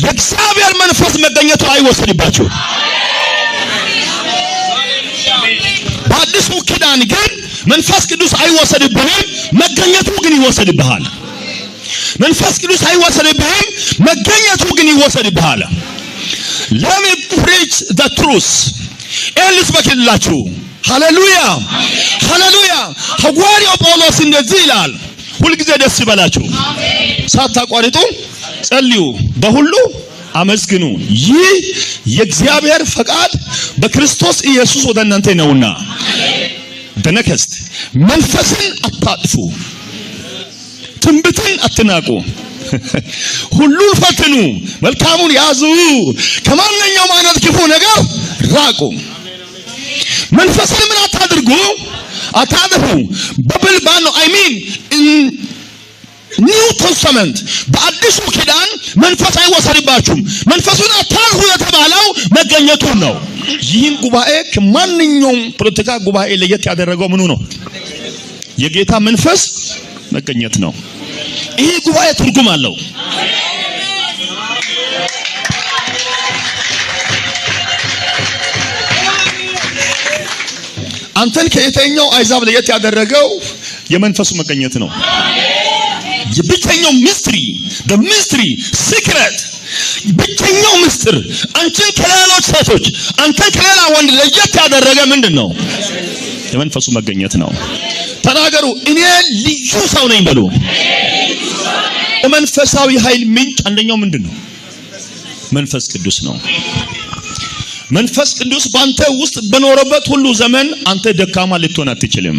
የእግዚአብሔር መንፈስ መገኘቱ አይወሰድባችሁ። በአዲሱ ኪዳን ግን መንፈስ ቅዱስ አይወሰድብህም፣ መገኘቱ ግን ይወሰድብሃል። መንፈስ ቅዱስ አይወሰድብህም፣ መገኘቱ ግን ይወሰድብሃል። Let me preach the truth. ኤልስ በክልላችሁ ሃሌሉያ ሃሌሉያ። ሐዋርያው ጳውሎስ እንደዚህ ይላል፣ ሁሉ ጊዜ ደስ ይበላችሁ፣ ሳታቋርጡ ጸልዩ፣ በሁሉ አመስግኑ፣ ይህ የእግዚአብሔር ፈቃድ በክርስቶስ ኢየሱስ ወደ እናንተ ነውና። በነከስት መንፈስን አታጥፉ፣ ትንቢትን አትናቁ፣ ሁሉን ፈትኑ፣ መልካሙን ያዙ፣ ከማንኛውም አይነት ክፉ ነገር ራቁ። መንፈስን ምን አታድርጉ? አታጥፉ። በብልባን ነው ኒው ቴስተመንት በአዲሱ ኪዳን መንፈስ አይወሰድባችሁም። መንፈሱን አታጥፉ የተባለው መገኘቱን ነው። ይህን ጉባኤ ከማንኛውም ፖለቲካ ጉባኤ ለየት ያደረገው ምኑ ነው? የጌታ መንፈስ መገኘት ነው። ይህ ጉባኤ ትርጉም አለው። አንተን ከየትኛው አይዛብ ለየት ያደረገው የመንፈሱ መገኘት ነው። የብቸኛው ሚስጥሪ the mystery secret ብቸኛው ሚስጥር አንተን ከሌሎች ሴቶች አንተን ከሌላ ወንድ ለየት ያደረገ ምንድነው? የመንፈሱ መገኘት ነው። ተናገሩ፣ እኔ ልዩ ሰው ነኝ በሉ። የመንፈሳዊ ኃይል ምንጭ አንደኛው ምንድነው? መንፈስ ቅዱስ ነው። መንፈስ ቅዱስ ባንተ ውስጥ በኖረበት ሁሉ ዘመን አንተ ደካማ ልትሆን አትችልም።